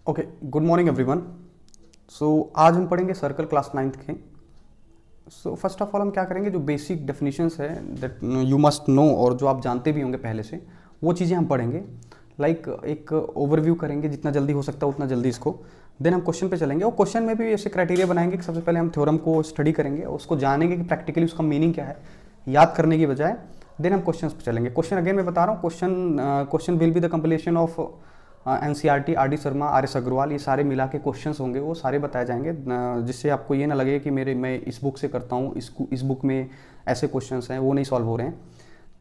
Okay, good morning everyone. आज हम पढ़ेंगे सर्कल क्लास 9th के। फर्स्ट ऑफ ऑल हम क्या करेंगे, जो बेसिक डेफिनेशंस है दैट यू मस्ट नो और जो आप जानते भी होंगे पहले से, वो चीज़ें हम पढ़ेंगे। एक ओवरव्यू करेंगे जितना जल्दी हो सकता है उतना जल्दी इसको। देन हम क्वेश्चन पे चलेंगे और क्वेश्चन में भी ऐसे क्राइटेरिया बनाएंगे कि सबसे पहले हम थ्योरम को स्टडी करेंगे और उसको जानेंगे कि प्रैक्टिकली उसका मीनिंग क्या है, याद करने की बजाय। देन हम क्वेश्चन पे चलेंगे। क्वेश्चन अगेन मैं बता रहा हूँ, question will be the completion of NCERT, RD Sharma, RS Agarwal, ये सारे मिला के क्वेश्चंस होंगे, वो सारे बताए जाएंगे, जिससे आपको ये ना लगे कि मैं इस बुक से करता हूँ, इस बुक में ऐसे क्वेश्चंस हैं वो नहीं सॉल्व हो रहे हैं।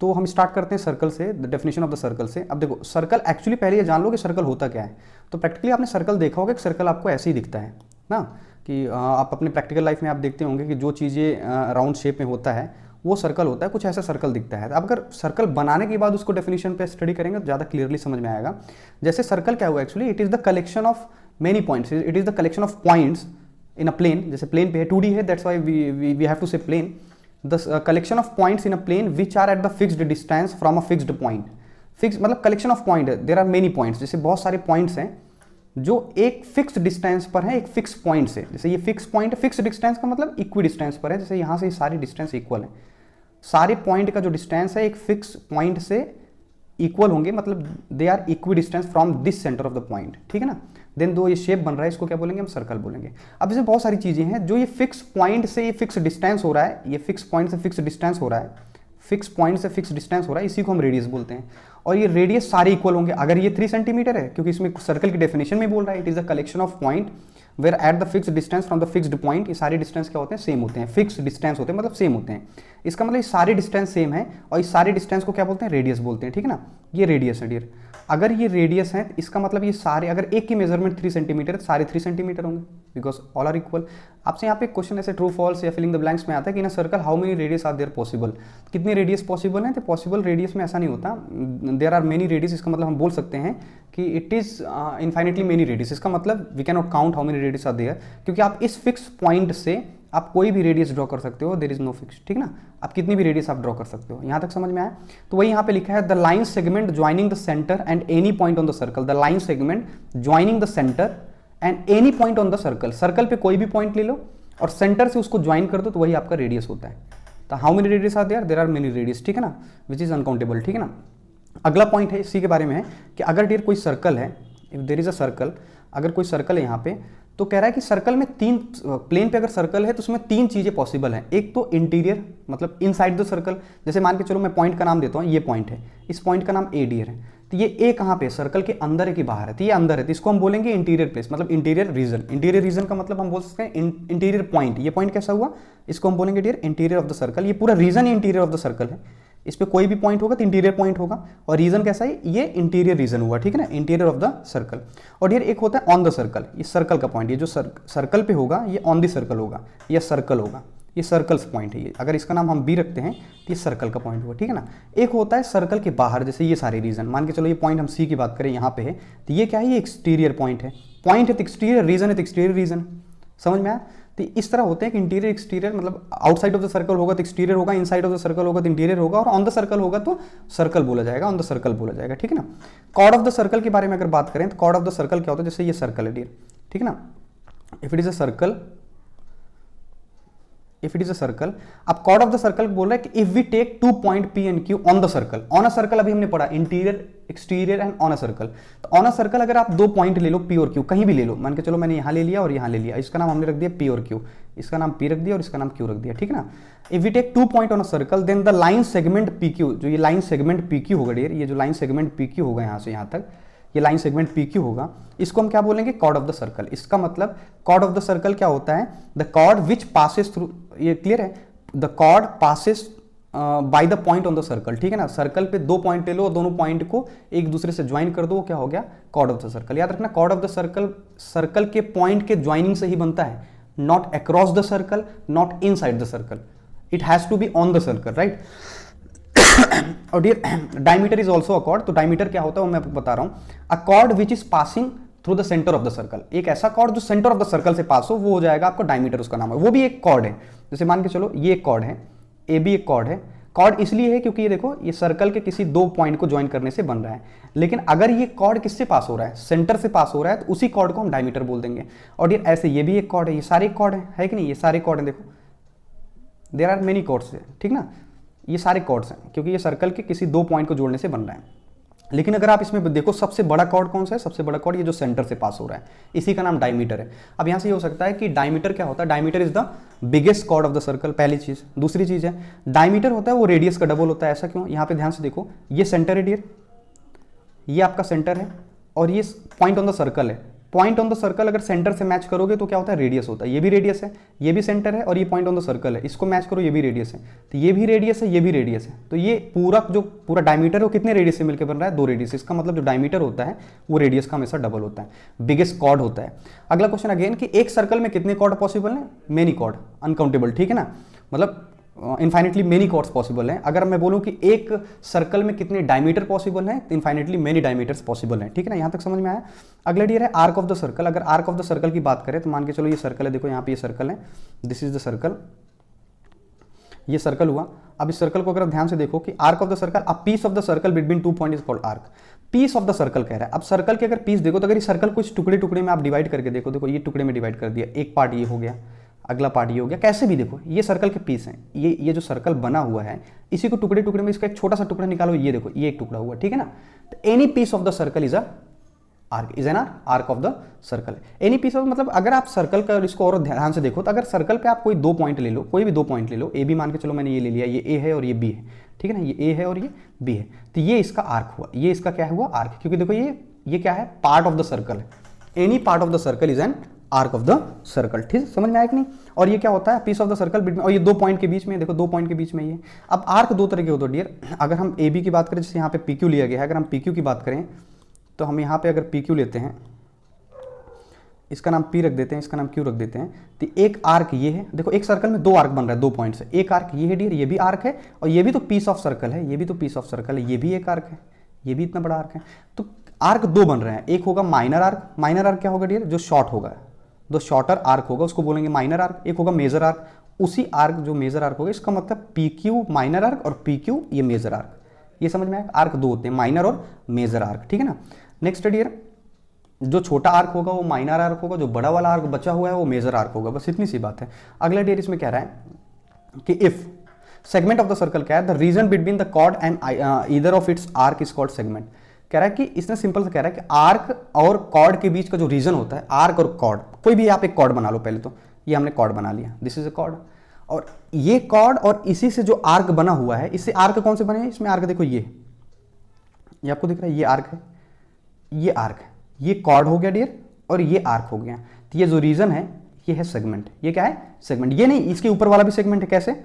तो हम स्टार्ट करते हैं सर्कल से, the definition of the circle से। अब देखो, सर्कल एक्चुअली पहले ये जान लो कि सर्कल होता क्या है। तो प्रैक्टिकली आपने सर्कल देखा होगा कि सर्कल आपको ऐसे ही दिखता है ना, कि आप अपने प्रैक्टिकल लाइफ में आप देखते होंगे कि जो चीज़ें राउंड शेप में होता है वो सर्कल होता है, कुछ ऐसा सर्कल दिखता है। अब अगर सर्कल बनाने के बाद उसको डेफिनेशन पे स्टडी करेंगे तो ज़्यादा क्लियरली समझ में आएगा। जैसे सर्कल क्या हुआ, actually it is the collection of many points, it is the collection of points in a plane. जैसे प्लेन पे है, 2D है, that's why we have to say plane. The collection of points in a plane which are at the fixed distance from a fixed point. Fixed मतलब collection of point, there are many points, जैसे बहुत सारे points हैं जो एक fix distance पर है, एक फिक्स पॉइंट से। जैसे ये फिक्स पॉइंट, फिक्स डिस्टेंस का मतलब इक्वी डिस्टेंस पर है, जैसे यहाँ से ये सारी डिस्टेंस इक्वल है, सारे पॉइंट का जो डिस्टेंस है एक फिक्स पॉइंट से इक्वल होंगे, मतलब they are equidistance from this centre of the point, ठीक है ना। देन दो ये शेप बन रहा है, इसको क्या बोलेंगे हम, सर्कल बोलेंगे। अब इसमें बहुत सारी चीजें हैं, जो ये फिक्स पॉइंट से ये फिक्स डिस्टेंस हो रहा है, ये फिक्स पॉइंट से फिक्स डिस्टेंस हो रहा है, फिक्स पॉइंट से फिक्स डिस्टेंस हो रहा है, इसी को हम रेडियस बोलते हैं। और ये रेडियस सारे इक्वल होंगे अगर ये 3 सेंटीमीटर है, क्योंकि इसमें सर्कल की डेफिनेशन में बोल रहा है, it is the collection of point where at the fix distance from the fixed point. ये सारे डिस्टेंस क्या होते हैं, सेम होते हैं, फिक्स डिस्टेंस होते हैं, मतलब सेम होते हैं। इसका मतलब ये सारे डिस्टेंस सेम है और इस सारे डिस्टेंस को क्या बोलते हैं, रेडियस बोलते हैं, ठीक है ना। ये रेडियस है डियर। अगर ये रेडियस है, इसका मतलब ये सारे, अगर एक की मेजरमेंट 3 सेंटीमीटर है तो सारे 3 सेंटीमीटर होंगे, बिकॉज ऑल आर इक्वल। आपसे यहाँ पे क्वेश्चन ऐसे ट्रू फॉल्स या फिलिंग द ब्लैंक्स में आता है कि in a circle how many radius are there possible, कितने रेडियस पॉसिबल हैं। तो पॉसिबल रेडियस में ऐसा नहीं होता, देयर आर मेनी रेडियस। इसका मतलब हम बोल सकते हैं कि it is infinitely many radius. इसका मतलब we can not count how many radius are there, क्योंकि आप इस फिक्स पॉइंट से आप कोई भी रेडियस ड्रॉ कर सकते हो, देयर इज नो फिक्स, ठीक ना। आप कितनी भी रेडियस आप ड्रॉ कर सकते हो। यहाँ तक समझ में आया। तो वही यहाँ पे लिखा है, the line segment joining the centre and any point on the circle. The line segment joining the centre and any point on the circle. Circle पे कोई भी पॉइंट ले लो और सेंटर से उसको ज्वाइन कर दो, तो वही आपका रेडियस होता है। तो how many radius are there, there are many radius, ठीक है ना, विच इज अनकाउंटेबल, ठीक है ना। अगला पॉइंट है इसी के बारे में है कि अगर डियर कोई सर्कल है, if there is a circle, अगर कोई सर्कल है यहाँ पे, तो कह रहा है कि सर्कल में प्लेन पे अगर सर्कल है तो उसमें 3 चीजें पॉसिबल हैं। एक तो इंटीरियर, मतलब इनसाइड द सर्कल। जैसे मान के चलो मैं पॉइंट का नाम देता हूँ, ये पॉइंट है, इस पॉइंट का नाम ए डियर है, तो ये ए कहाँ पे, सर्कल के अंदर है कि बाहर है, तो ये अंदर है, तो इसको हम बोलेंगे इंटीरियर प्लेस, मतलब इंटीरियर रीजन। इंटीरियर रीजन का मतलब हम बोल सकते हैं इंटीरियर पॉइंट। ये पॉइंट कैसा हुआ, इसको हम बोलेंगे dear interior of the circle. ये पूरा रीजन ही इंटीरियर ऑफ द सर्कल है। इस पे कोई भी पॉइंट होगा तो इंटीरियर पॉइंट होगा, और रीजन कैसा है, ये इंटीरियर रीजन हुआ, ठीक है ना, इंटीरियर ऑफ द सर्कल। और डियर एक होता है ऑन द सर्कल, ये सर्कल का पॉइंट, ये जो सर्कल पे होगा ये ऑन द सर्कल होगा, ये सर्कल होगा, ये सर्कल्स पॉइंट है। ये अगर इसका नाम हम बी रखते हैं तो ये सर्कल का पॉइंट हुआ, ठीक है ना। एक होता है सर्कल के बाहर, जैसे ये सारे रीजन, मान के चलो ये पॉइंट हम सी की बात करें यहाँ पे है, तो ये क्या है, ये एक्सटीरियर पॉइंट है। पॉइंट है तो एक्सटीरियर, रीजन है तो एक्सटीरियर रीजन, समझ में आया। तो इस तरह होते हैं कि इंटीरियर एक्सटीरियर, मतलब आउटसाइड ऑफ द सर्कल होगा तो एक्सटीरियर होगा, इनसाइड ऑफ द सर्कल होगा तो इंटीरियर होगा, और ऑन द सर्कल होगा तो सर्कल बोला जाएगा, ऑन द सर्कल बोला जाएगा, ठीक है ना। कॉर्ड ऑफ द सर्कल के बारे में अगर बात करें तो कॉर्ड ऑफ द सर्कल क्या होता है, जैसे ये सर्कल है डियर, ठीक है ना, if it is a circle, if it is a circle, अब कॉर्ड ऑफ द सर्कल बोल रहा है कि if we take 2 point P and Q on the circle. On a circle अभी हमने पढ़ा interior, exterior and on a circle. तो on a circle अगर आप 2 पॉइंट ले लो, पी और क्यू, कहीं भी ले लो, मान के चलो मैंने यहाँ ले लिया और यहाँ ले लिया, इसका नाम हमने रख दिया पी और क्यू, इसका नाम पी रख दिया और इसका नाम क्यू रख दिया, ठीक है ना। If we take 2 point on a circle, then the line segment P Q, जो ये लाइन सेगमेंट पी क्यू होगा डियर, ये जो लाइन सेगमेंट पी क्यू होगा यहाँ से यहाँ तक, ये लाइन सेगमेंट पी क्यू होगा, इसको हम क्या बोलेंगे, कॉर्ड ऑफ द सर्कल। इसका मतलब कॉर्ड ऑफ द सर्कल क्या होता है, the chord which passes through, ये क्लियर है, the chord passes by the point on the circle, ठीक है ना। सर्कल पे 2 पॉइंट ले लो और दोनों पॉइंट को एक दूसरे से ज्वाइन कर दो, वो क्या हो गया, कॉर्ड ऑफ द सर्कल। याद रखना, chord of the circle circle के पॉइंट के ज्वाइनिंग से ही बनता है, not across the circle, not inside the circle, it has to be on the circle, right. और dear diameter is also a chord. तो डायमीटर क्या होता है वो मैं आपको बता रहा हूं, a chord which is passing through the centre of the circle. एक ऐसा कॉर्ड जो सेंटर ऑफ द सर्कल से पास हो, वो हो जाएगा आपका डायमीटर, उसका नाम है, वो भी एक कॉर्ड है। जैसे मान के चलो ये एक कॉर्ड है, ए बी एक कॉर्ड है, कॉर्ड इसलिए है क्योंकि ये देखो ये सर्कल के किसी दो पॉइंट को ज्वाइन करने से बन रहा है, लेकिन अगर ये कॉर्ड किससे पास हो रहा है, सेंटर से पास हो रहा है, तो उसी कॉर्ड को हम डायमीटर बोल देंगे। और ये ऐसे ये भी एक कॉर्ड है, ये सारे कॉर्ड है कि नहीं, ये सारे कॉर्ड है, देखो देयर आर मेनी कॉर्ड्स है, ठीक ना, ये सारे कॉर्ड्स हैं क्योंकि ये सर्कल के किसी दो पॉइंट को जोड़ने से बन रहा है। लेकिन अगर आप इसमें देखो सबसे बड़ा कॉर्ड कौन सा है, सबसे बड़ा कॉर्ड ये जो सेंटर से पास हो रहा है, इसी का नाम डायमीटर है। अब यहाँ से ये हो सकता है कि डायमीटर क्या होता है, diameter is the biggest chord of the circle, पहली चीज। दूसरी चीज है डायमीटर होता है वो रेडियस का डबल होता है। ऐसा क्यों, यहाँ पे ध्यान से देखो, ये सेंटर है डियर, ये आपका सेंटर है और ये पॉइंट ऑन द सर्कल है। पॉइंट ऑन द सर्कल अगर सेंटर से मैच करोगे तो क्या होता है, रेडियस होता है। ये भी रेडियस है, ये भी सेंटर है और ये पॉइंट ऑन द सर्कल है, इसको मैच करो, ये भी रेडियस है, तो ये भी रेडियस है, ये भी रेडियस है। तो ये पूरा डायमीटर है वो कितने रेडियस से मिलकर बन रहा है, 2 रेडियस। इसका मतलब जो डायमीटर होता है वो रेडियस का हमेशा डबल होता है, बिगेस्ट कॉर्ड होता है। अगला क्वेश्चन अगेन कि एक सर्कल में कितने कॉर्ड पॉसिबल है, मेनी कॉर्ड, अनकाउंटेबल, ठीक है ना, मतलब इनफाइनेटली मेनी कॉर्ड्स पॉसिबल हैं। अगर मैं बोलूं कि एक सर्कल में कितने डायमीटर पॉसिबल हैं, तो इनफाइनेटली मेनी डायमीटर्स पॉसिबल हैं, ठीक है ना, यहां तक समझ में आया। अगला डियर है आर्क ऑफ द सर्कल। अगर आर्क ऑफ द सर्कल की बात करें तो मान के चलो ये सर्कल है, देखो यहाँ पे ये सर्कल है, दिस इज द सर्कल, ये सर्कल हुआ। अब इस सर्कल को अगर आप ध्यान से देखो कि arc of the circle, a piece of the circle between 2 point is called arc. Piece of the circle कह रहा है। अब सर्कल के अगर पीस देखो तो अगर इस सर्कल को इस टुकड़े टुकड़े में आप डिवाइड करके देखो, देखो ये टुकड़े में डिवाइड कर दिया, एक पार्ट ये हो गया, अगला पार्ट ये हो गया, कैसे भी देखो ये सर्कल के पीस हैं, ये जो सर्कल बना हुआ है इसी को टुकड़े टुकड़े में इसका एक छोटा सा टुकड़ा निकालो, ये देखो ये एक टुकड़ा हुआ, ठीक है ना। तो any piece of the circle is an arc of the circle. Any piece of मतलब अगर आप सर्कल का इसको और ध्यान से देखो तो अगर सर्कल पे आप कोई 2 पॉइंट ले लो, कोई भी 2 पॉइंट ले लो, ए बी मान के चलो मैंने ये ले लिया, ये ए है और ये बी है, ठीक है ना, ये ए है और ये बी है, तो ये इसका आर्क हुआ, ये इसका क्या हुआ, आर्क, क्योंकि देखो ये क्या है, पार्ट ऑफ द सर्कल है। Any part of the circle is an arc of the circle, ठीक समझ में आया कि नहीं। और ये क्या होता है, piece of the circle between, और ये 2 पॉइंट के बीच में, देखो 2 पॉइंट के बीच में ये। अब आर्क 2 तरह के होते हैं डियर। अगर हम ए बी की बात करें, जैसे यहाँ पे पी क्यू लिया गया है, अगर हम पी क्यू की बात करें तो हम यहाँ पे अगर पी क्यू लेते हैं, इसका नाम पी रख देते हैं, इसका नाम क्यू रख देते हैं, तो एक आर्क ये है। देखो एक सर्कल में 2 आर्क बन रहा है 2 पॉइंट से, एक आर्क ये है डियर, ये भी आर्क है, और ये भी तो पीस ऑफ सर्कल है, ये भी तो पीस ऑफ सर्कल है, ये भी एक आर्क है, ये भी इतना बड़ा आर्क है। तो आर्क 2 बन रहे हैं, एक होगा माइनर आर्क। माइनर आर्क क्या होगा डियर, जो शॉर्ट होगा, जो शॉर्टर आर्क होगा उसको बोलेंगे माइनर आर्क। एक होगा मेजर आर्क, उसी आर्क जो मेजर आर्क होगा, इसका मतलब पी क्यू माइनर आर्क और पी क्यू ये मेजर आर्क। ये समझ में आया, आर्क 2 होते हैं, माइनर और मेजर आर्क, ठीक है ना। नेक्स्ट डियर, जो छोटा आर्क होगा वो माइनर आर्क होगा, जो बड़ा वाला आर्क बचा हुआ है वो मेजर आर्क होगा, बस इतनी सी बात है। अगला डियर इसमें कह रहा है कि if segment of the circle क्या है, the region between the chord and either of its arc is called segment. कह रहा है कि इसने सिंपल से कह रहा है कि आर्क और कॉर्ड के बीच का जो रीजन होता है, आर्क और कॉर्ड, कोई भी आप एक कॉर्ड बना लो पहले, तो ये हमने कॉर्ड बना लिया, दिस इज अ कॉर्ड, और ये कॉर्ड और इसी से जो आर्क बना हुआ है, इससे आर्क कौन से बने हैं, इसमें आर्क देखो ये आपको दिख रहा है, ये आर्क है, ये आर्क है, ये कॉर्ड हो गया डियर और ये आर्क हो गया। तो ये जो रीजन है ये है सेगमेंट। ये क्या है, सेगमेंट। ये नहीं, इसके ऊपर वाला भी सेगमेंट है, कैसे,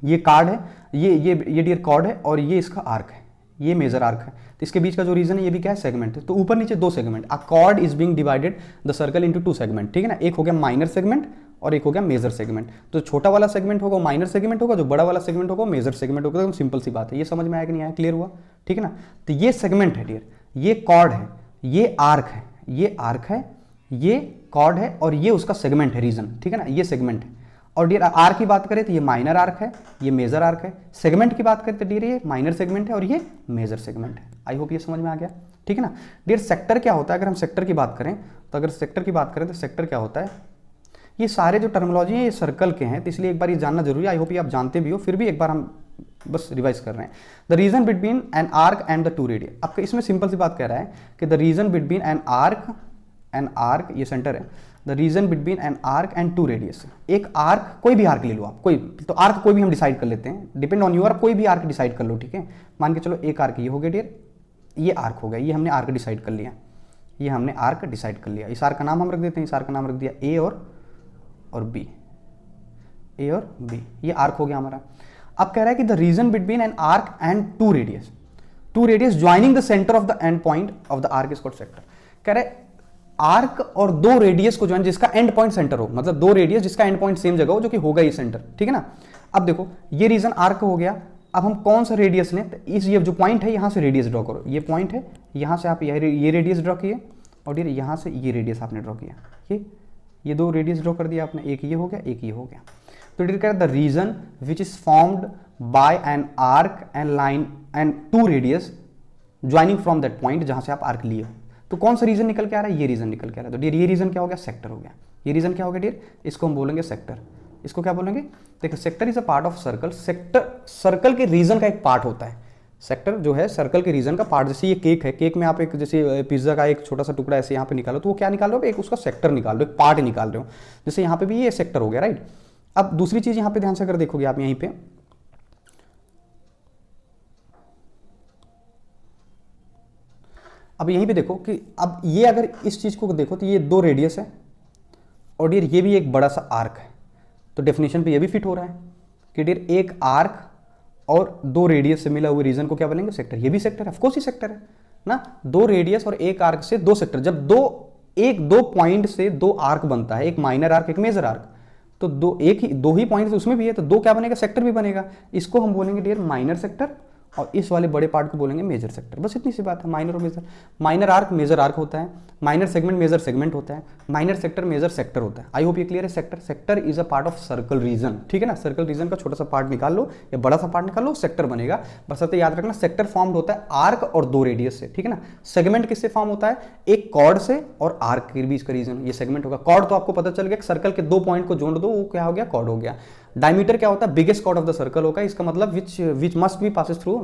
ये कार्ड है, ये डियर कॉर्ड है और ये इसका आर्क है, ये मेजर आर्क है, तो इसके बीच का जो रीजन है ये भी क्या है, सेगमेंट है। तो ऊपर नीचे 2 segment, a cord is being divided the circle into 2 segment, ठीक है ना। एक हो गया माइनर सेगमेंट और एक हो गया मेजर सेगमेंट। तो छोटा वाला सेगमेंट होगा माइनर सेगमेंट होगा, जो बड़ा वाला सेगमेंट होगा मेजर सेगमेंट होगा। तो सिंपल सी बात है, ये समझ में आया कि नहीं आया, क्लियर हुआ, ठीक है ना। तो ये सेगमेंट है डियर, ये कॉर्ड है, ये आर्क है, ये आर्क है, ये कॉर्ड है और ये उसका सेगमेंट है, रीजन, ठीक है ना, ये सेगमेंट है। और डियर आर्क की बात करें तो ये माइनर आर्क है, ये मेजर आर्क है। सेगमेंट की बात करें तो डियर ये माइनर सेगमेंट है और ये मेजर सेगमेंट है। आई होप ये समझ में आ गया, ठीक है ना। डियर सेक्टर क्या होता है, अगर हम सेक्टर की बात करें तो, अगर सेक्टर की बात करें तो सेक्टर क्या होता है, ये सारे जो टर्मिनोलॉजी है ये सर्कल के हैं, तो इसलिए एक बार ये जानना जरूरी है। आई होप ये आप जानते भी हो, फिर भी एक बार हम बस रिवाइज कर रहे हैं। The region between N arc and the 2 radius. आपका इसमें सिंपल सी बात कह रहा है कि the region between an arc, ये सेंटर है, the region between N arc and 2 radius. एक आर्क, कोई भी आर्क ले लो आप, कोई तो आर्क कोई भी हम डिसाइड कर लेते हैं, डिपेंड ऑन यूर, कोई भी आर्क डिसाइड कर लो, ठीक है। मान के चलो एक आर्क ये हो गया डियर, ये आर्क हो गया, ये हमने आर्क डिसाइड कर लिया, ये हमने आर्क डिसाइड कर लिया। इस आर्क का नाम हम रख देते हैं, इस आर्क का नाम रख दिया ए और बी, ए और बी, ये आर्क हो गया हमारा। अब कह रहा है कि the region between N arc and 2 radius joining the centre of the end point of the arc is called sector. कह रहे आर्क और 2 रेडियस को ज्वाइन, जिसका एंड पॉइंट सेंटर हो, मतलब 2 रेडियस जिसका एंड पॉइंट सेम जगह हो, जो कि होगा ये सेंटर, ठीक है ना। अब देखो ये रीजन आर्क हो गया, अब हम कौन सा रेडियस लें, इस ये जो पॉइंट है यहां से रेडियस ड्रॉ करो, ये पॉइंट है, यहां से आप ये रेडियस ड्रॉ किए और यहां से ये रेडियस आपने ड्रॉ किया, ये 2 रेडियस ड्रॉ कर दिया आपने, एक ये हो गया, एक ये हो गया। तो डियर कह रहा है the region which is formed by an arc and line and two radius joining from that point, जहां से आप आर्क लिए हो। तो कौन सा रीजन निकल के आ रहा है? ये रीजन निकल के आ रहा है। तो डियर ये रीजन क्या हो गया? सेक्टर हो गया। ये रीजन क्या हो गया डियर? इसको हम बोलेंगे सेक्टर। इसको क्या बोलेंगे? देखो sector is a part of circle. Sector circle के रीजन का एक पार्ट होता है। सेक्टर जो है सर्कल के रीजन का पार्ट। जैसे ये केक है, केक में आप एक जैसे पिज्जा का एक छोटा सा टुकड़ा ऐसे यहाँ पे निकालो, तो वो क्या निकाल रहे हो? एक उसका सेक्टर निकाल रहे हो, एक पार्ट निकाल रहे हो। जैसे यहाँ पे भी ये सेक्टर हो गया, राइट। अब दूसरी चीज यहाँ पे ध्यान से अगर देखोगे आप यहीं पे, अब यहीं पे देखो कि अब ये अगर इस चीज को देखो तो ये 2 रेडियस है और डियर ये भी एक बड़ा सा आर्क है। तो डेफिनेशन पे ये भी फिट हो रहा है कि डियर एक आर्क और 2 रेडियस से मिला हुए रीजन को क्या बोलेंगे? सेक्टर। ये भी सेक्टर है, ऑफकोर्स ही सेक्टर है ना। 2 रेडियस और एक आर्क से 2 सेक्टर। जब दो पॉइंट से 2 आर्क बनता है, एक माइनर आर्क एक मेजर आर्क, तो दो ही पॉइंट उसमें भी है, तो 2 क्या बनेगा? सेक्टर भी बनेगा। इसको हम बोलेंगे डियर माइनर सेक्टर और इस वाले बड़े पार्ट को बोलेंगे मेजर सेक्टर। बस इतनी सी बात है। माइनर और major, minor arc major arc होता है, माइनर सेगमेंट मेजर सेगमेंट होता है, माइनर सेक्टर मेजर सेक्टर होता है। आई होप ये क्लियर है। Sector is a part of circle region, ठीक है ना। सर्कल रीजन का छोटा सा पार्ट निकाल लो या बड़ा सा पार्ट निकाल लो, सेक्टर बनेगा। बस याद रखना सेक्टर फॉर्म होता है आर्क और 2 रेडियस से, ठीक है ना। सेगमेंट किससे फॉर्म होता है? एक कॉर्ड से और आर्क के बीच का रीजन, ये सेगमेंट होगा। कॉर्ड तो आपको पता चल गया, सर्कल के 2 पॉइंट को जोड़ दो, वो क्या हो गया? कॉर्ड हो गया। डायमीटर क्या होता है? Biggest chord of the circle होगा। इसका मतलब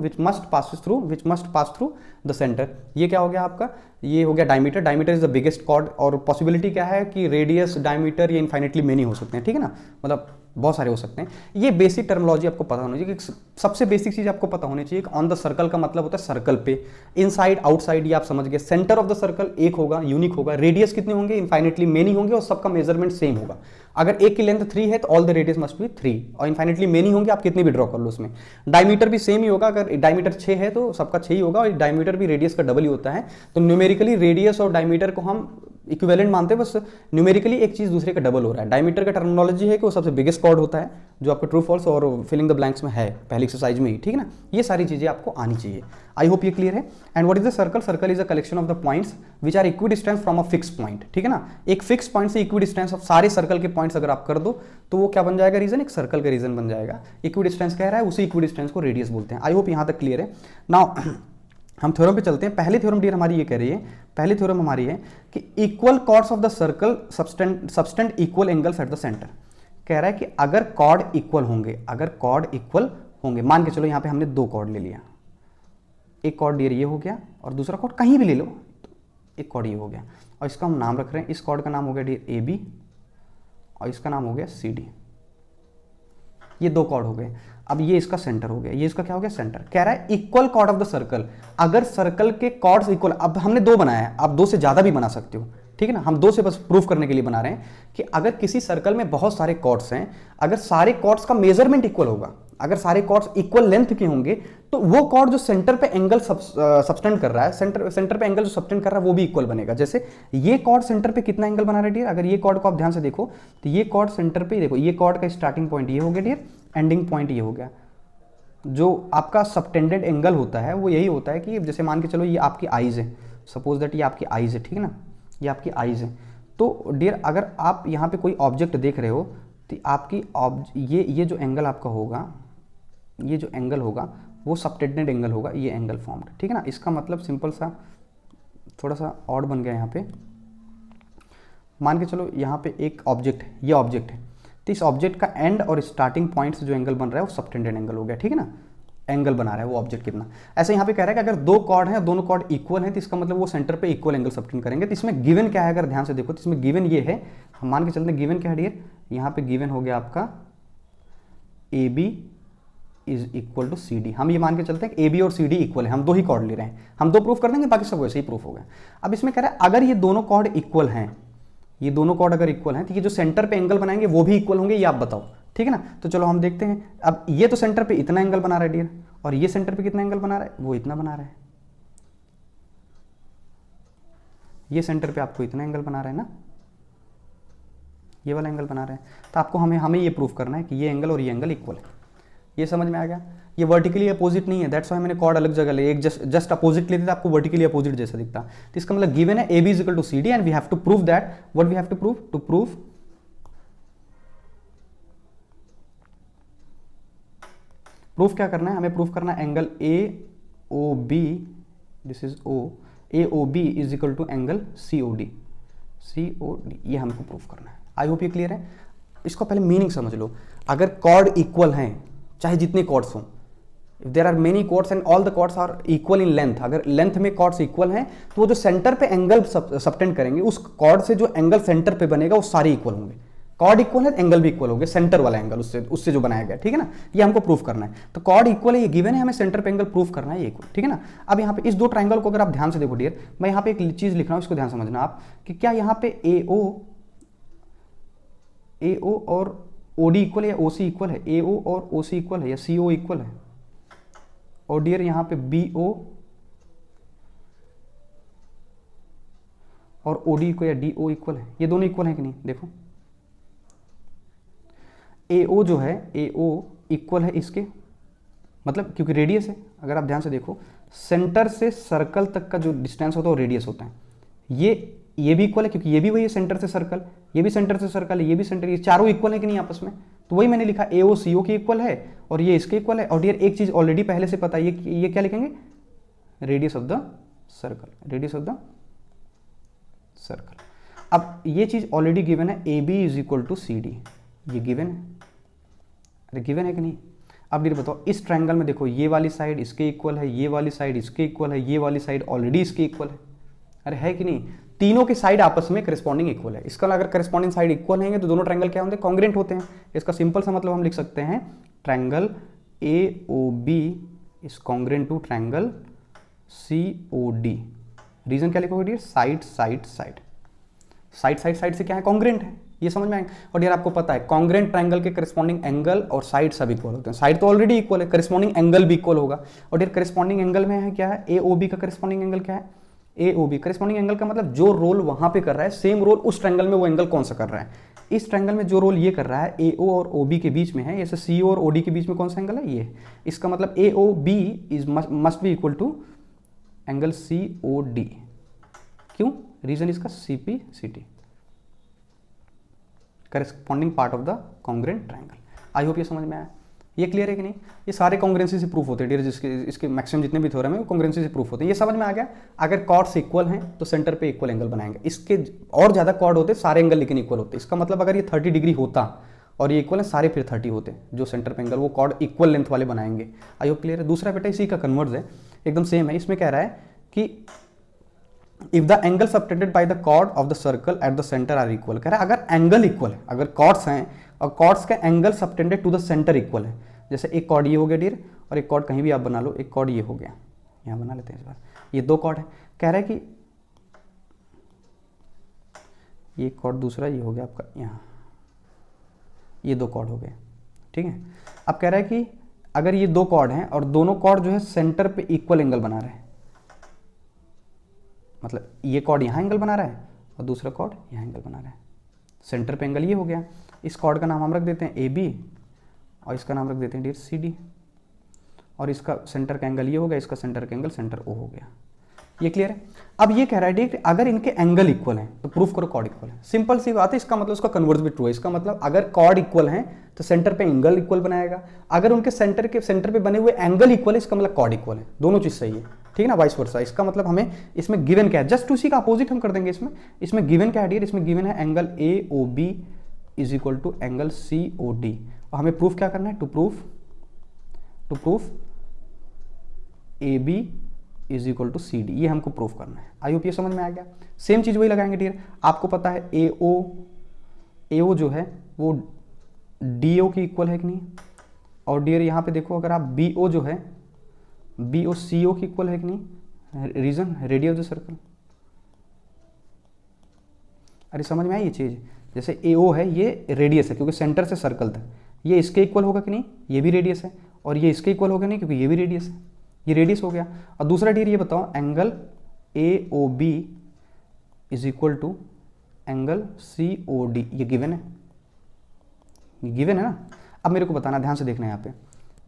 which must pass through the centre. ये क्या हो गया आपका? ये हो गया diameter. Diameter is the biggest chord. और पॉसिबिलिटी क्या है कि रेडियस, डायमीटर ये इनफाइनेटली मेनी हो सकते हैं, ठीक है ना। मतलब बहुत सारे हो सकते हैं। ये बेसिक टर्मिनोलॉजी आपको पता होनी चाहिए। सबसे बेसिक चीज आपको पता होनी चाहिए कि ऑन द सर्कल का मतलब होता है सर्कल पे। इनसाइड आउटसाइड ये आप समझ गए। सेंटर ऑफ द सर्कल एक होगा, यूनिक होगा। रेडियस कितने होंगे? इनफाइनेटली मेनी होंगे और सबका मेजरमेंट सेम होगा। अगर एक की लेंथ 3 है तो all the radius must be 3 और इनफाइनेटली मेनी होंगे, आप कितनी भी ड्रॉ कर लो उसमें। डायमीटर भी सेम ही होगा। अगर डायमीटर 6 है तो सबका 6 ही होगा और डायमीटर भी रेडियस का डबल ही होता है। तो न्यूमेरिकली रेडियस और डायमीटर को हम इक्विवेलेंट मानते हैं, बस न्यूमेरिकली एक चीज दूसरे का डबल हो रहा है। डायमीटर का टर्मिनोलॉजी है कि वो सबसे बिगेस्ट कॉर्ड होता है, जो आपका ट्रू फॉल्स और फिलिंग द ब्लैंक्स में है पहली एक्सरसाइज में ही, ठीक है ना। ये सारी चीजें आपको आनी चाहिए। आई होप ये क्लियर है। And what is the circle? Circle is a collection of the points which are equidistance from a fix point, ठीक है ना। एक फिक्स पॉइंट से इक्वी डिस्टेंस ऑफ सारे सर्कल के पॉइंट्स अगर आप कर दो तो वो क्या बन जाएगा? रीजन। एक सर्कल का रीजन बन जाएगा। इक्वी डिस्टेंस कह रहा है, उसी इक्वी डिस्टेंस को रेडियस बोलते हैं। आई होप यहां तक क्लियर है। नाउ हम थ्योरम पे चलते हैं। पहली थ्योरम डियर हमारी ये कह रही है, पहली थ्योरम हमारी है कि equal chords of the circle subtend equal angles at the centre. कह रहा है कि अगर कॉर्ड इक्वल होंगे, अगर कॉर्ड इक्वल होंगे, मान के चलो यहाँ पे हमने 2 कॉर्ड ले लिया। एक कॉर्ड डियर ये हो गया और दूसरा कॉर्ड कहीं भी ले लो, तो एक कॉर्ड ये हो गया और इसका हम नाम रख रहे हैं। इस कॉर्ड का नाम हो गया डियर AB और इसका नाम हो गया CD। ये 2 कॉर्ड हो गए। अब ये इसका सेंटर हो गया, ये इसका क्या हो गया? सेंटर। कह रहा है equal cord of the circle. अगर सर्कल के कॉर्ड्स इक्वल, अब हमने 2 बनाया है, आप 2 से ज्यादा भी बना सकते हो, ठीक है ना। हम 2 से बस प्रूफ करने के लिए बना रहे हैं कि अगर किसी सर्कल में बहुत सारे कॉर्ड्स हैं, अगर सारे कॉर्ड्स का मेजरमेंट इक्वल होगा, अगर सारे कॉर्ड्स इक्वल लेंथ के होंगे, तो वो कॉर्ड जो सेंटर पे एंगल सबटेंड कर रहा है, सेंटर पे एंगल जो सबटेंड कर रहा है वो भी इक्वल बनेगा। जैसे ये कॉर्ड सेंटर पे कितना एंगल बना रहा है डियर? अगर ये कॉर्ड को आप ध्यान से देखो तो ये कॉर्ड सेंटर पे देखो, ये कॉर्ड का स्टार्टिंग पॉइंट ये हो गया डियर, एंडिंग पॉइंट ये हो गया। जो आपका सबटेंडेड एंगल होता है वो यही होता है कि जैसे मान के चलो ये आपकी आईज है, सपोज दैट ये आपकी आईज है, ठीक है ना, ये आपकी आईज है। तो डियर अगर आप यहाँ पे कोई ऑब्जेक्ट देख रहे हो तो आपकी ये जो एंगल आपका होगा, ये जो एंगल होगा वो सबटेंडेड एंगल होगा, ये एंगल फॉर्म्ड, ठीक है ना। इसका मतलब सिंपल सा, थोड़ा सा ऑड बन गया यहाँ पे। मान के चलो यहाँ पे एक ऑब्जेक्ट है, ये ऑब्जेक्ट है, तो इस ऑब्जेक्ट का एंड और स्टार्टिंग पॉइंट से जो एंगल बन रहा है वो सबटेंडेड एंगल हो गया, ठीक है ना। एंगल बना रहा है वो ऑब्जेक्ट कितना। ऐसे यहाँ पे कह रहा है कि अगर 2 कॉर्ड हैं, दोनों कॉर्ड इक्वल हैं, तो इसका मतलब वो सेंटर पे इक्वल एंगल सबटेंड करेंगे। तो इसमें गिवन क्या है? अगर ध्यान से देखो तो इसमें गिवन ये है, हम मान के चलते हैं गिवन क्या है डियर, यहाँ पे गिवन हो गया आपका AB is equal to CD। हम ये मान के चलते हैं कि AB और CD इक्वल है, हम 2 ही कॉर्ड ले रहे हैं, हम 2 प्रूफ कर देंगे, बाकी सब वैसे ही प्रूफ हो गया। अब इसमें कह रहा है अगर ये दोनों कॉर्ड इक्वल हैं, ये दोनों कॉर्ड अगर इक्वल हैं, तो ये जो सेंटर पे एंगल बनाएंगे वो भी इक्वल होंगे, ये आप बताओ, ठीक है ना। तो चलो हम देखते हैं। अब ये तो सेंटर पे इतना एंगल बना रहा है डियर, और ये सेंटर पे कितना एंगल बना रहा है? वो इतना बना रहा है। ये सेंटर पे आपको इतना एंगल बना रहा है ना, ये वाला एंगल बना रहा है। तो आपको हमें ये प्रूफ करना है कि ये एंगल और ये एंगल इक्वल है। ये समझ में आ गया? ये वर्टिकली अपोजिट नहीं है, दैट्स व्हाई मैंने कॉर्ड अलग जगह ले, एक जस्ट अपोजिट लेते थे, आपको वर्टिकली अपोजिट जैसा दिखता। तो इसका मतलब गिवन है AB is equal to CD and we have to prove that. What we have to prove? To prove proof क्या करना है हमें? प्रूफ करना है angle A O B, this is O, A O B is equal to angle C O D, C O D, ये हमको proof करना है। आई होप ये क्लियर है। इसको पहले मीनिंग समझ लो। अगर कॉर्ड इक्वल हैं, चाहे जितने कॉर्ड्स हों, if there are many chords and all the chords are equal in length, अगर लेंथ में कॉर्ड्स इक्वल हैं तो वो जो सेंटर पे एंगल सबटेंड करेंगे, उस कॉर्ड से जो एंगल सेंटर पे बनेगा वो सारे इक्वल होंगे। कॉर्ड इक्वल है, एंगल भी इक्वल होंगे, सेंटर वाला एंगल उससे जो बनाया गया, ठीक है ना। ये हमको प्रूफ करना है। तो कॉर्ड इक्वल है, ये गिवन है, हमें सेंटर पे एंगल प्रूफ करना है, ये इक्वल, ठीक है ना। अब यहाँ पे इस दो ट्राइंगल को अगर आप ध्यान से देखो डियर, मैं यहाँ पे एक चीज लिख रहा हूँ, इसको ध्यान समझना आप, कि क्या यहाँ पे AO और OD इक्वल है या OC इक्वल है? AO और OC इक्वल है या CO इक्वल है? और डियर यहाँ पे BO और OD को या DO इक्वल है? ये दोनों इक्वल है कि नहीं? देखो AO जो है, AO इक्वल है इसके, मतलब क्योंकि रेडियस है, अगर आप ध्यान से देखो सेंटर से सर्कल तक का जो डिस्टेंस होता है वो रेडियस होता है। ये भी इक्वल है क्योंकि ये भी वही है सेंटर से सर्कल, ये भी सेंटर से सर्कल है, ये भी सेंटर, ये चारों इक्वल है कि नहीं आपस में? तो वही मैंने लिखा AO CO की इक्वल है और ये इसके इक्वल है। और डियर एक चीज ऑलरेडी पहले से पता है, ये क्या लिखेंगे? Radius of the circle, radius of the circle. अब ये चीज ऑलरेडी गिवन है, AB is equal to CD, ये गिवन है। अरे गिवन है कि नहीं? अब डियर बताओ, इस ट्रायंगल में देखो, ये वाली साइड इसके इक्वल है, ये वाली साइड इसके इक्वल है, ये वाली साइड ऑलरेडी इसके इक्वल है। अरे है कि नहीं? तीनों की साइड आपस में करस्पॉन्डिंग इक्वल है। इसका अगर करस्पॉन्डिंग साइड इक्वल है तो दोनों ट्रायंगल क्या होंगे? कॉन्ग्रेंट होते हैं। इसका सिंपल सा मतलब हम लिख सकते हैं, triangle AOB is congruent to triangle COD। Reason क्या लिखोगे dear? Side side side, side side side से क्या है? कॉन्ग्रेंट है। ये समझ में आएगा। और यार आपको पता है कॉन्ग्रेंट ट्रायंगल के करस्पॉन्डिंग एंगल और साइड सब इक्वल होते हैं। साइड तो ऑलरेडी इक्वल है, करस्पॉन्डिंग एंगल भी इक्वल होगा। और यार करस्पॉन्डिंग एंगल में है क्या है? AOB का करस्पॉन्डिंग एंगल क्या है? AOB करस्पॉन्डिंग एंगल का मतलब जो रोल वहां पे कर रहा है, सेम रोल उस ट्रायंगल में वो एंगल कौन सा कर रहा है? इस ट्रायंगल में जो रोल ये कर रहा है AO और OB के बीच में है, जैसे CO और OD के बीच में कौन सा एंगल है? ये। इसका मतलब AOB is must be equal to angle COD। क्यों? रीजन इसका CP/CD, corresponding part of the congruent triangle. I hope ये समझ में आया। ये क्लियर है कि नहीं? ये सारे कॉन्ग्रेंसी से प्रूफ होते हैं डियर, जिसके इसके मैक्सिमम जितने भी थ्योरम है वो कॉन्ग्रेंसी से प्रूफ होते हैं। ये समझ में आ गया। अगर कॉर्ड्स इक्वल हैं तो सेंटर पे इक्वल एंगल बनाएंगे। इसके और ज्यादा कॉर्ड होते, सारे एंगल लेकिन इक्वल होते। इसका मतलब अगर ये 30 डिग्री होता और ये इक्वल है, सारे फिर 30 होते जो सेंटर पे एंगल, वो कॉर्ड इक्वल लेंथ वाले बनाएंगे। आई होप क्लियर है। दूसरा बेटा इसी का कन्वर्स है, एकदम सेम है। इसमें कह रहा है कि if the angle subtended by the chord of the circle at the centre are equal. कह रहा है अगर एंगल इक्वल है, अगर कॉर्ड्स हैं और कॉर्ड्स का angle subtended to the centre equal है, जैसे एक कॉर्ड ये हो गया डियर और एक कॉर्ड कहीं भी आप बना लो, एक कॉर्ड ये हो गया, यहाँ बना लेते हैं इस बार, ये दो कॉर्ड है। कह रहा है कि ये कॉर्ड दूसरा ये हो गया आपका, यहाँ ये दो कॉर्ड हो गए, ठीक है। अब कह रहा है कि अगर ये दो कॉर्ड हैं और दोनों कॉर्ड जो है सेंटर पे इक्वल एंगल बना रहे हैं, मतलब ये कॉर्ड यहाँ एंगल बना रहा है और दूसरा कॉर्ड यहाँ एंगल बना रहा है, सेंटर पे एंगल ये हो गया। इस कॉर्ड का नाम हम रख देते हैं AB और इसका नाम रख देते हैं डियर CD, और इसका सेंटर का एंगल ये हो गया, इसका सेंटर का एंगल सेंटर O हो गया। ये क्लियर है। अब ये कह रहा है डियर अगर इनके एंगल इक्वल हैं तो प्रूफ करो कॉर्ड इक्वल है। सिंपल सी बात है। इसका मतलब उसका कन्वर्स भी ट्रू है। इसका मतलब अगर कॉर्ड इक्वल हैं तो सेंटर पे एंगल इक्वल बनाएगा, अगर उनके सेंटर पे बने हुए एंगल इक्वल है इसका मतलब कॉर्ड इक्वल है। दोनों चीज सही है, ठीक है ना, वाइस वर्सा। इसका मतलब हमें इसमें गिवन क्या है, जस्ट उसी का अपोजिट हम कर देंगे। इसमें गिवन क्या है डियर, इसमें गिवन है angle AOB is equal to angle COD, और हमें प्रूफ क्या करना है, to proof AB is equal to CD, ये हमको प्रूफ करना है। आई होप ये समझ में आ गया। सेम चीज वही लगाएंगे डियर। आपको पता है AO जो है वो DO की इक्वल है कि नहीं, और डियर यहाँ पे देखो अगर आप BO जो है BO CO की इक्वल है कि नहीं, reason radius of the circle. अरे समझ में आई ये चीज। जैसे AO है ये रेडियस है क्योंकि सेंटर से सर्कल तक, ये इसके इक्वल होगा कि नहीं, ये भी रेडियस है, और ये इसके इक्वल होगा नहीं क्योंकि ये भी रेडियस है, ये रेडियस हो गया। और दूसरा डियर ये बताओ angle AOB is equal to angle COD, ये गिवन है, ये गिवन है ना। अब मेरे को बताना, ध्यान से देखना है यहाँ पे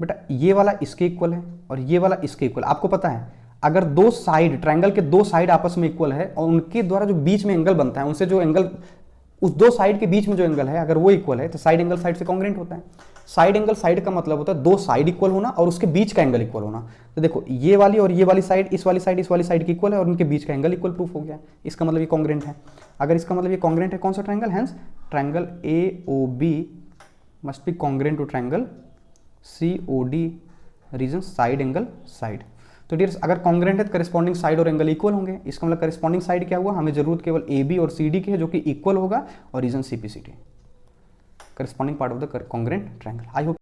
बेटा, ये वाला इसके इक्वल है और ये वाला इसके इक्वल। आपको पता है अगर दो साइड, ट्रायंगल के दो साइड आपस में इक्वल है और उनके द्वारा जो बीच में एंगल बनता है, उनसे जो एंगल, उस दो साइड के बीच में जो एंगल है अगर वो इक्वल है तो साइड एंगल साइड से कॉन्ग्रेंट होता है। साइड एंगल, साइड का मतलब होता है दो साइड इक्वल होना और उसके बीच का एंगल इक्वल होना। तो देखो ये वाली और ये वाली साइड, इस वाली साइड इस वाली साइड की इक्वल है और उनके बीच का एंगल इक्वल प्रूफ हो गया, इसका मतलब ये कॉन्ग्रेंट है। अगर इसका मतलब ये कॉन्ग्रेंट है कौन सा triangle, hence triangle AOB must be congruent to triangle COD reason side angle side. तो डियर्स अगर कॉन्ग्रेंट है तो करस्पॉन्डिंग साइड और एंगल इक्वल होंगे, इसका मतलब करस्पॉन्डिंग साइड क्या हुआ, हमें जरूरत केवल AB और CD की है जो कि इक्वल होगा और reason CPCD, corresponding part of the congruent triangle. I hope